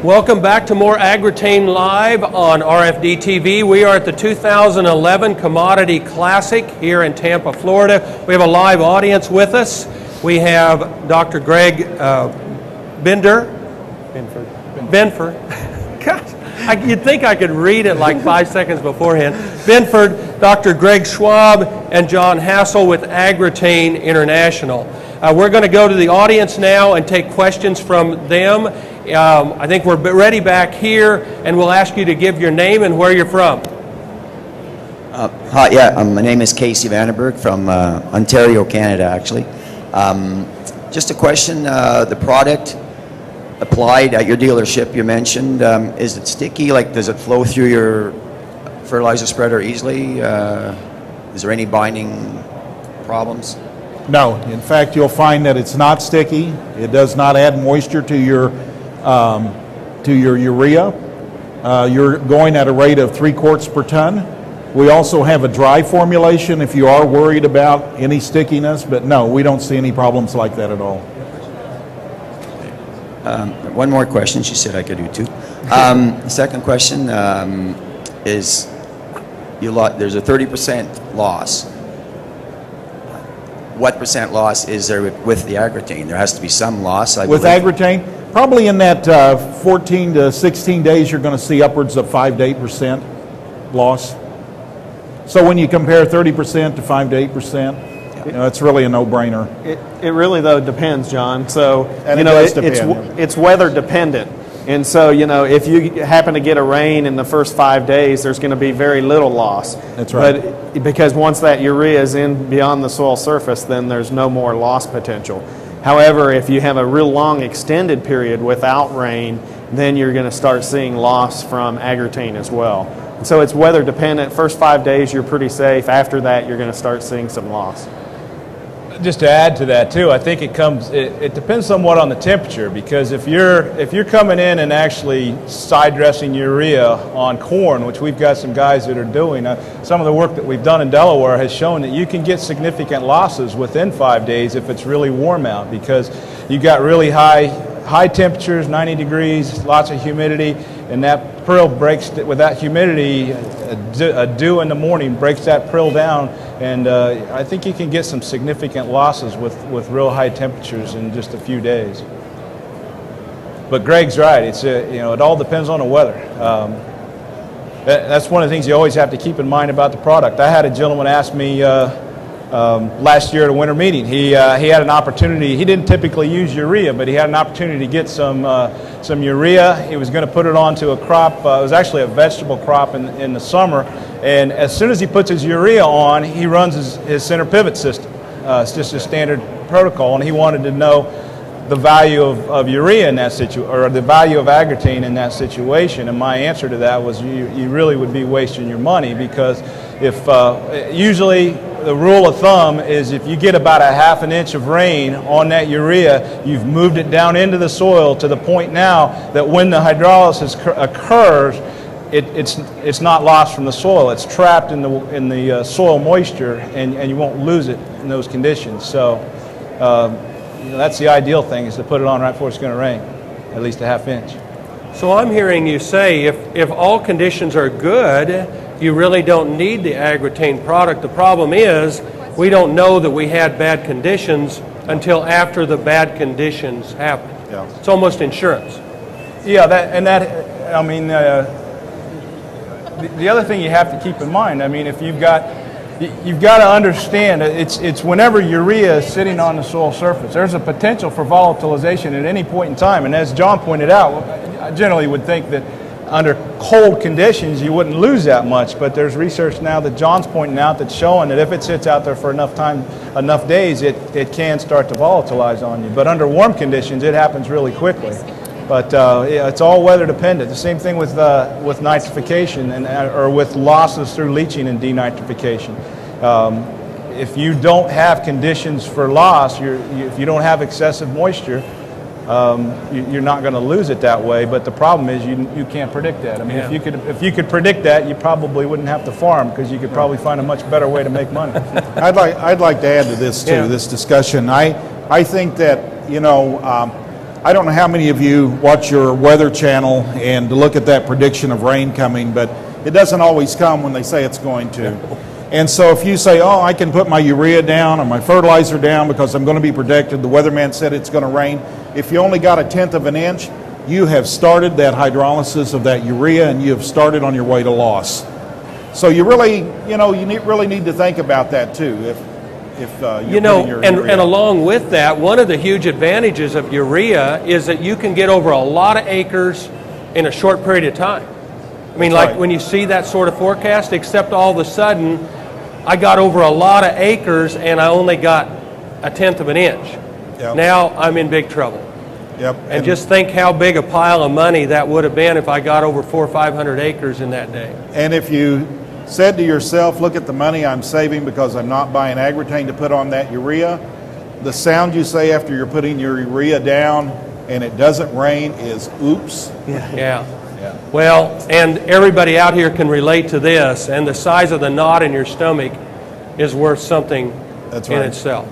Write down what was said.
Welcome back to more AGROTAIN Live on RFD-TV. We are at the 2011 Commodity Classic here in Tampa, Florida. We have a live audience with us. We have Dr. Greg Benford. Gosh, you'd think I could read it like 5 seconds beforehand. Benford, Dr. Greg Schwab, and John Hassel with AGROTAIN International. We're going to go to the audience now and take questions from them. I think we're ready back here, and we'll ask you to give your name and where you're from. Hi, my name is Casey Vandenberg from Ontario, Canada, actually. Just a question, the product applied at your dealership you mentioned, is it sticky? Like, does it flow through your fertilizer spreader easily? Is there any binding problems? No. In fact, you'll find that it's not sticky. It does not add moisture to your urea. You're going at a rate of 3 quarts per ton. We also have a dry formulation if you are worried about any stickiness, but no, we don't see any problems like that at all. One more question. She said I could do 2. Second question is, there's a 30% loss. What percent loss is there with the AGROTAIN? There has to be some loss, I believe. With AGROTAIN, probably in that 14 to 16 days, you're going to see upwards of 5 to 8% loss. So when you compare 30% to 5 to 8%, you know, it's really a no-brainer. It really, though, depends, John. So, and you know, it's weather dependent. And so, you know, if you happen to get a rain in the first 5 days, there's going to be very little loss. That's right. But because once that urea is in beyond the soil surface, then there's no more loss potential. However, if you have a real long extended period without rain, then you're going to start seeing loss from AGROTAIN as well. And so it's weather dependent. First 5 days, you're pretty safe. After that, you're going to start seeing some loss. Just to add to that too, I think it depends somewhat on the temperature, because if you're coming in and actually side dressing urea on corn, which we've got some guys that are doing, some of the work that we've done in Delaware has shown that you can get significant losses within 5 days if it's really warm out, because you've got really high temperatures, 90 degrees, lots of humidity, and that prill breaks, with that humidity, a dew in the morning breaks that prill down, and I think you can get some significant losses with real high temperatures in just a few days. But Greg's right, it's you know, it all depends on the weather. That's one of the things you always have to keep in mind about the product. I had a gentleman ask me last year at a winter meeting. He had an opportunity. He didn't typically use urea, but he had an opportunity to get some urea. He was going to put it onto a crop. It was actually a vegetable crop in the summer. And as soon as he puts his urea on, he runs his center pivot system. It's just a standard protocol, and he wanted to know the value of urea in that situation, or the value of AGROTAIN in that situation. And my answer to that was, you really would be wasting your money, because if usually the rule of thumb is if you get about a ½ inch of rain on that urea, you've moved it down into the soil to the point now that when the hydrolysis occurs, it's not lost from the soil. It's trapped in the soil moisture, and you won't lose it in those conditions. So you know, that's the ideal thing, is to put it on right before it's going to rain, at least a ½ inch. So I'm hearing you say if all conditions are good, you really don't need the AGROTAIN product. The problem is we don't know that we had bad conditions until after the bad conditions happen. Yeah. It's almost insurance. Yeah, I mean, the other thing you have to keep in mind, I mean, if you've got to understand, it's whenever urea is sitting on the soil surface, there's a potential for volatilization at any point in time. And as John pointed out, I generally would think that under cold conditions you wouldn't lose that much, but there's research now that John's pointing out that's showing that if it sits out there for enough time, enough days, it can start to volatilize on you. But under warm conditions, it happens really quickly. But yeah, it's all weather dependent. The same thing with nitrification or with losses through leaching and denitrification. If you don't have conditions for loss, if you don't have excessive moisture, you're not going to lose it that way. But the problem is you can't predict that. I mean, yeah. if you could predict that, you probably wouldn't have to farm, because you could probably find a much better way to make money. I'd like to add to this too, this discussion. I think that, you know, I don't know how many of you watch your weather channel and look at that prediction of rain coming, but it doesn't always come when they say it's going to. And so if you say, oh, I can put my urea down or my fertilizer down because I'm going to be protected, the weatherman said it's going to rain. If you only got 1/10 of an inch, you have started that hydrolysis of that urea and you have started on your way to loss. So you really, really need to think about that too. If you're putting your urea. And along with that, one of the huge advantages of urea is that you can get over a lot of acres in a short period of time. I mean, like when you see that sort of forecast, except all of a sudden, I got over a lot of acres and I only got 1/10 of an inch. Yep. Now I'm in big trouble. Yep. And just think how big a pile of money that would have been if I got over 400 or 500 acres in that day. And if you said to yourself, look at the money I'm saving because I'm not buying AGROTAIN to put on that urea, the sound you say after you're putting your urea down and it doesn't rain is oops. Yeah. Well, and everybody out here can relate to this, and the size of the knot in your stomach is worth something That's in right. itself.